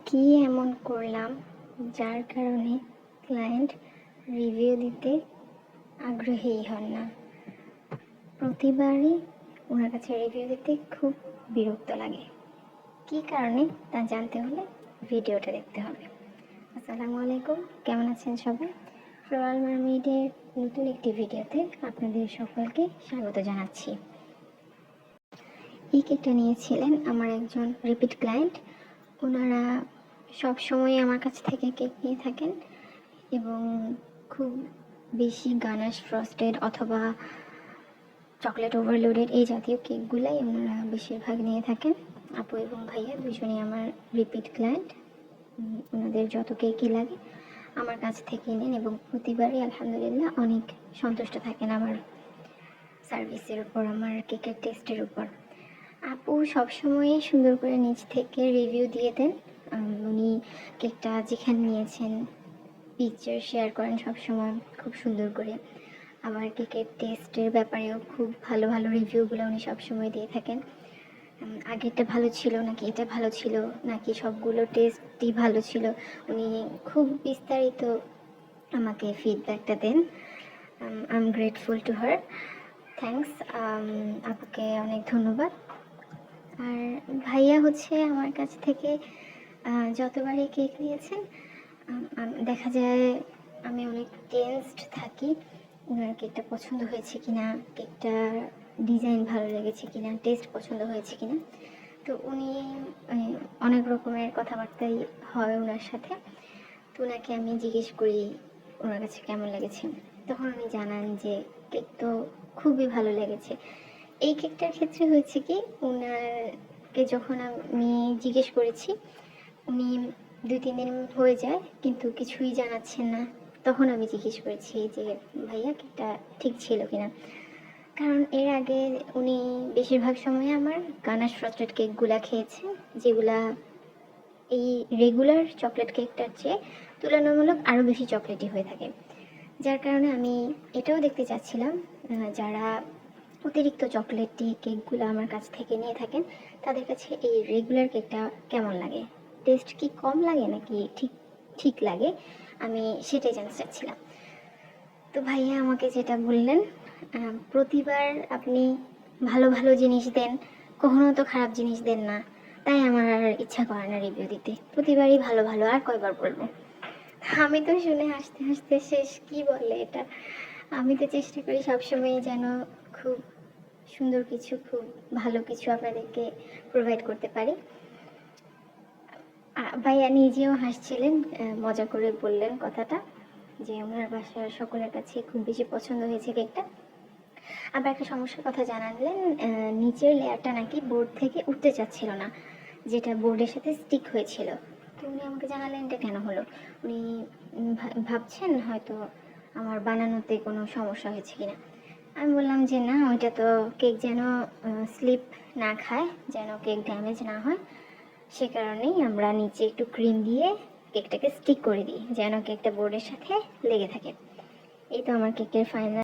কি এমন করলাম যার কারণে ক্লায়েন্ট রিভিউ দিতে আগ্রহীই হন না? প্রতিবারই ওনার কাছে রিভিউ দিতে খুব বিরক্ত লাগে। কি কারণে তা জানতে হলে ভিডিওটা দেখতে হবে। আসসালামু আলাইকুম, কেমন আছেন সবাই? ফ্লোরাল মারমেইডের নতুন একটি ভিডিওতে আপনাদের সকলকে স্বাগত জানাচ্ছি। এই কেকটা নিয়েছিলেন আমার একজন রিপিট ক্লায়েন্ট। ওনারা সবসময় আমার কাছ থেকে কেক নিয়ে থাকেন এবং খুব বেশি গানাশ ফ্রস্টেড অথবা চকলেট ওভারলোডেড এই জাতীয় কেকগুলাই ওনারা বেশিরভাগ নিয়ে থাকেন। আপু এবং ভাইয়া দুজনেই আমার রিপিট ক্লায়েন্ট। ওনাদের যত কেকই লাগে আমার কাছ থেকে নেন এবং প্রতিবারই আলহামদুলিল্লাহ অনেক সন্তুষ্ট থাকেন আমার সার্ভিসের উপর, আমার কেকের টেস্টের উপর। আপু সবসময়ই সুন্দর করে নিজ থেকে রিভিউ দিয়ে দেন। উনি কেকটা যেখানে নিয়েছেন পিকচার শেয়ার করেন সবসময় খুব সুন্দর করে। আবার কেকের টেস্টের ব্যাপারেও খুব ভালো ভালো রিভিউগুলো উনি সবসময় দিয়ে থাকেন। আগেরটা ভালো ছিল নাকি এটা ভালো ছিল নাকি সবগুলো টেস্টই ভালো ছিল, উনি খুব বিস্তারিত আমাকে ফিডব্যাকটা দেন। I am grateful to her. Thanks আপুকে, অনেক ধন্যবাদ। আর ভাইয়া হচ্ছে আমার কাছ থেকে যতবারই কেক নিয়েছেন দেখা যায় আমি অনেক টেনসড থাকি ওনার কেকটা পছন্দ হয়েছে কিনা, কেকটার ডিজাইন ভালো লেগেছে কিনা, টেস্ট পছন্দ হয়েছে কিনা। তো উনি অনেক রকমের কথাবার্তাই হয় ওনার সাথে। তো ওনাকে আমি জিজ্ঞেস করি ওনার কাছে কেমন লেগেছে, তখন উনি জানান যে কেক তো খুবই ভালো লেগেছে। এই কেকটার ক্ষেত্রে হয়েছে কি, ওনারকে যখন আমি জিজ্ঞেস করেছি উনি 2-3 দিন হয়ে যায় কিন্তু কিছুই জানাচ্ছেন না, তখন আমি জিজ্ঞেস করেছি যে ভাইয়া কেকটা ঠিক ছিল কিনা। কারণ এর আগে উনি বেশিরভাগ সময় আমার গানাশ ফ্রস্টেড কেকগুলা খেয়েছেন, যেগুলা এই রেগুলার চকলেট কেকটার চেয়ে তুলনামূলক আরও বেশি চকলেটি হয়ে থাকে। যার কারণে আমি এটাও দেখতে চাচ্ছিলাম যারা অতিরিক্ত চকলেটি কেকগুলো আমার কাছ থেকে নিয়ে থাকেন তাদের কাছে এই রেগুলার কেকটা কেমন লাগে, টেস্ট কি কম লাগে নাকি ঠিক ঠিক লাগে, আমি সেটাই জানতে চাচ্ছিলাম। তো ভাইয়া আমাকে যেটা বললেন, প্রতিবার আপনি ভালো ভালো জিনিস দেন, কখনো তো খারাপ জিনিস দেন না, তাই আমার আর ইচ্ছা করে না রিভিউ দিতে। প্রতিবারই ভালো ভালো, আর কয়বার বলবো। আমি তো শুনে হাসতে হাসতে শেষ, কি বলে এটা। আমি তো চেষ্টা করি সবসময় যেন খুব সুন্দর কিছু, খুব ভালো কিছু আপনাদেরকে প্রোভাইড করতে পারি। ভাইয়া নিজেও হাসছিলেন, মজা করে বললেন কথাটা যে ওনার বাসার সকলের কাছে খুব বেশি পছন্দ হয়েছে কেকটা। আবার একটা সমস্যার কথা জানালেন, নিচের লেয়ারটা নাকি বোর্ড থেকে উঠতে চাচ্ছিল না, যেটা বোর্ডের সাথে স্টিক হয়েছিল। তো উনি আমাকে জানালেন এটা কেন হলো। উনি ভাবছেন হয়তো আমার বানানোতে কোনো সমস্যা হয়েছে কিনা। আমি বললাম যে না, ওইটা তো কেক যেন স্লিপ না খায়, যেন কেক ড্যামেজ না হয়, সে কারণেই আমরা নিচে একটু ক্রিম দিয়ে কেকটাকে স্টিক করে দিই যেন কেকটা বোর্ডের সাথে লেগে থাকে। এই তো আমার কেকের ফাইনাল